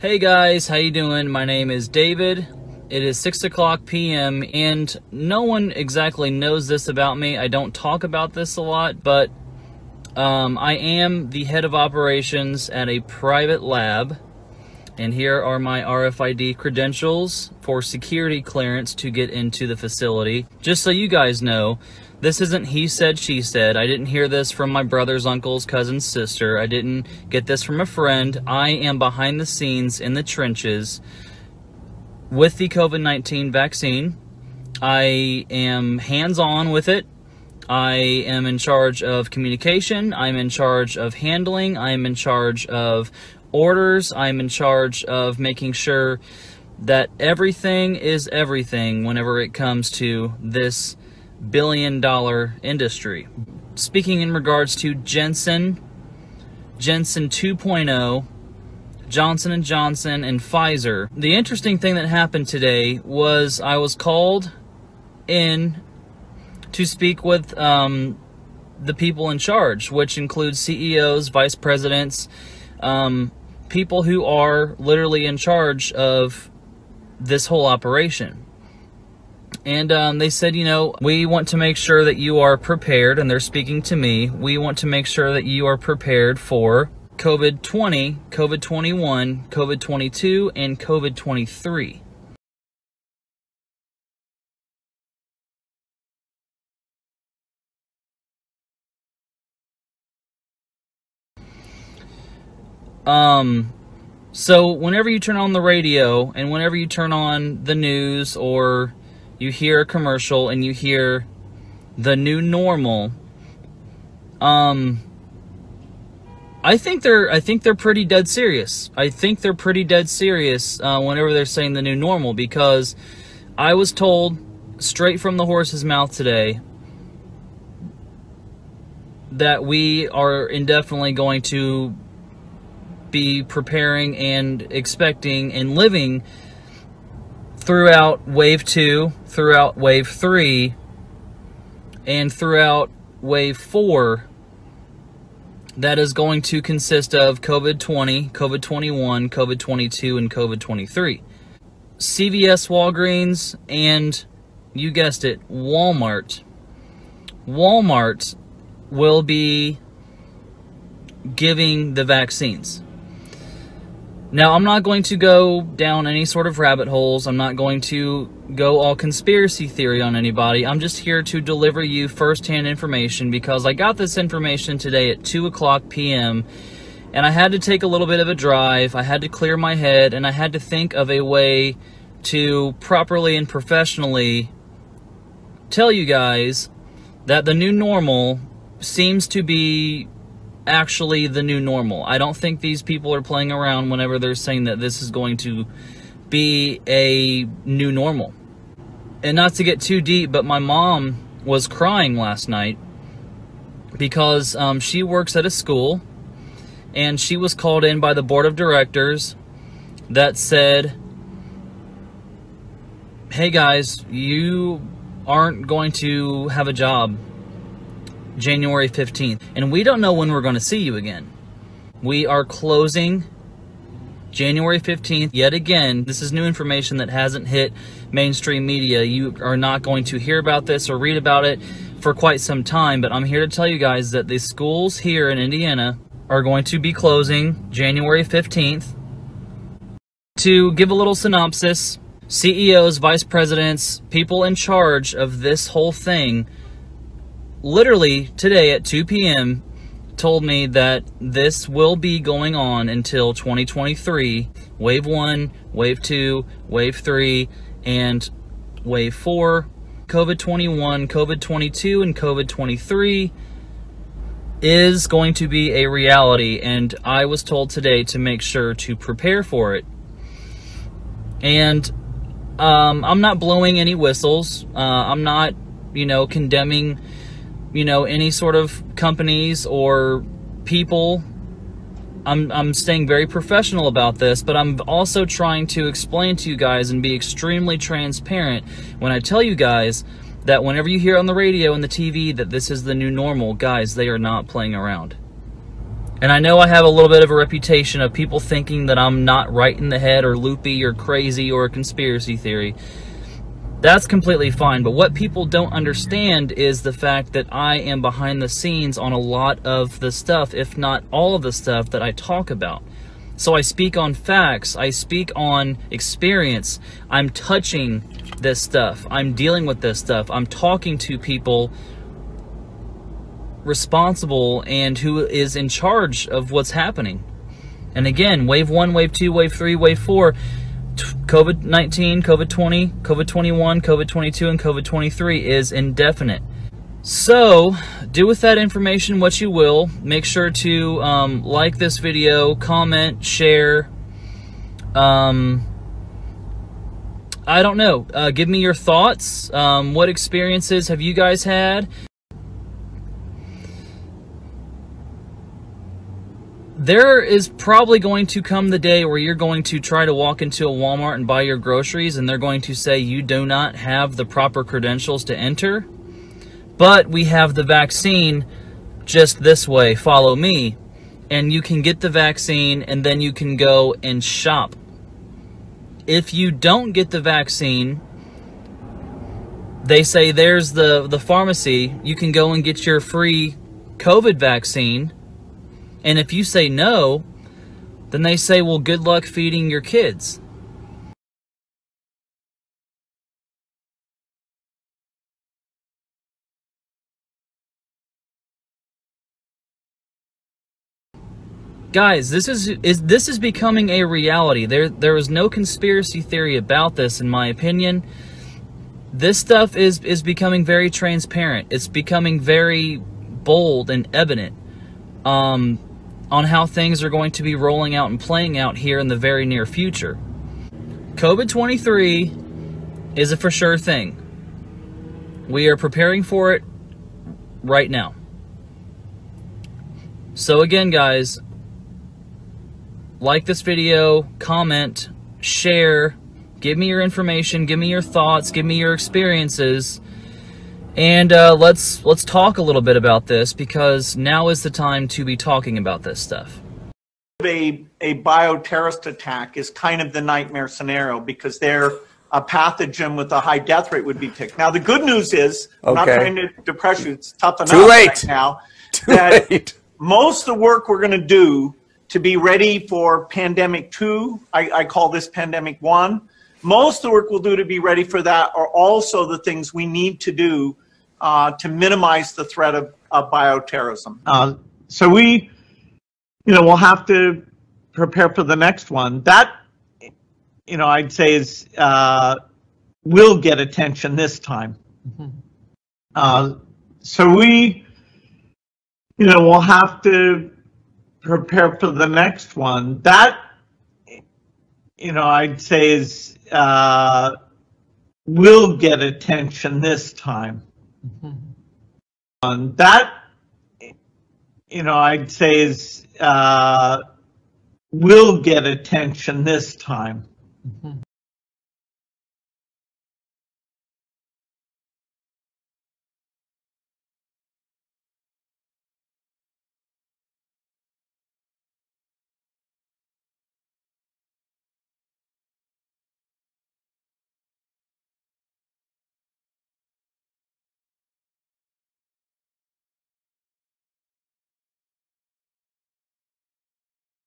Hey guys, how you doing? My name is David. It is 6:00 p.m. and no one exactly knows this about me. I don't talk about this a lot, but I am the head of operations at a private lab, and here are my RFID credentials for security clearance to get into the facility. Just so you guys know, this isn't he said, she said. I didn't hear this from my brother's, uncle's, cousin's sister. I didn't get this from a friend. I am behind the scenes in the trenches with the COVID-19 vaccine. I am hands-on with it. I am in charge of communication. I'm in charge of handling. I'm in charge of orders. I'm in charge of making sure that everything is everything whenever it comes to this billion-dollar industry. Speaking in regards to Janssen 2.0, Johnson & Johnson, and Pfizer. The interesting thing that happened today was I was called in to speak with the people in charge, which includes CEOs, vice presidents, people who are literally in charge of this whole operation. And they said, you know, we want to make sure that you are prepared, and they're speaking to me. We want to make sure that you are prepared for COVID-20, COVID-21, COVID-22, and COVID-23. So whenever you turn on the radio and whenever you turn on the news or you hear a commercial and you hear the new normal, I think they're pretty dead serious. I think they're pretty dead serious whenever they're saying the new normal, because I was told straight from the horse's mouth today that we are indefinitely going to be preparing and expecting and living throughout wave 2, throughout wave 3, and throughout wave 4, that is going to consist of COVID-20, COVID-21, COVID-22, and COVID-23. CVS, Walgreens, and you guessed it, Walmart will be giving the vaccines. Now, I'm not going to go down any sort of rabbit holes. I'm not going to go all conspiracy theory on anybody. I'm just here to deliver you firsthand information, because I got this information today at 2:00 p.m. and I had to take a little bit of a drive. I had to clear my head, and I had to think of a way to properly and professionally tell you guys that the new normal seems to be actually the new normal. I don't think these people are playing around whenever they're saying that this is going to be a new normal. And not to get too deep, but my mom was crying last night because she works at a school, and she was called in by the board of directors that said, hey guys, you aren't going to have a job January 15th, and we don't know when we're going to see you again. We are closing January 15th yet again. This is new information that hasn't hit mainstream media. You are not going to hear about this or read about it for quite some time, but I'm here to tell you guys that the schools here in Indiana are going to be closing January 15th. To give a little synopsis, CEOs, vice presidents, people in charge of this whole thing literally today at 2 p.m. told me that this will be going on until 2023, wave 1, wave 2, wave 3, and wave 4. COVID-21, COVID-22, and COVID-23 is going to be a reality, and I was told today to make sure to prepare for it. And I'm not blowing any whistles. I'm not, condemning any sort of companies or people. I'm staying very professional about this, but I'm also trying to explain to you guys and be extremely transparent when I tell you guys that whenever you hear on the radio and the TV that this is the new normal, guys, they are not playing around. And I know I have a little bit of a reputation of people thinking that I'm not right in the head or loopy or crazy or a conspiracy theory. That's completely fine. But what people don't understand is the fact that I am behind the scenes on a lot of the stuff, if not all of the stuff that I talk about. So I speak on facts. I speak on experience. I'm touching this stuff. I'm dealing with this stuff. I'm talking to people responsible and who is in charge of what's happening. And again, wave 1, wave 2, wave 3, wave 4, COVID-19, COVID-20, COVID-21, COVID-22, and COVID-23 is indefinite. So do with that information what you will. Make sure to like this video, comment, share. I don't know. Give me your thoughts. What experiences have you guys had? There is probably going to come the day where you're going to try to walk into a Walmart and buy your groceries, and they're going to say you do not have the proper credentials to enter. But we have the vaccine just this way. Follow me. And you can get the vaccine, and then you can go and shop. If you don't get the vaccine, they say there's the pharmacy. You can go and get your free COVID vaccine. And if you say no, then they say, well, good luck feeding your kids. Guys, this is becoming a reality. There is no conspiracy theory about this, in my opinion. This stuff is becoming very transparent. It's becoming very bold and evident on how things are going to be rolling out and playing out here in the very near future. COVID-23 is a for sure thing. We are preparing for it right now. So again, guys, like this video, comment, share, give me your information, give me your thoughts, give me your experiences, and let's talk a little bit about this, because now is the time to be talking about this stuff. A bioterrorist attack is kind of the nightmare scenario, because they're a pathogen with a high death rate would be picked. Now the good news is, I'm not trying to depress you, it's tough enough right now, most of the work we're going to do to be ready for pandemic 2, I call this pandemic 1, most of the work we'll do to be ready for that are also the things we need to do to minimize the threat of bioterrorism. So we, we'll have to prepare for the next one. That, I'd say is, will get attention this time. So we, we'll have to prepare for the next one. That, I'd say is, will get attention this time. That, I'd say is, will get attention this time.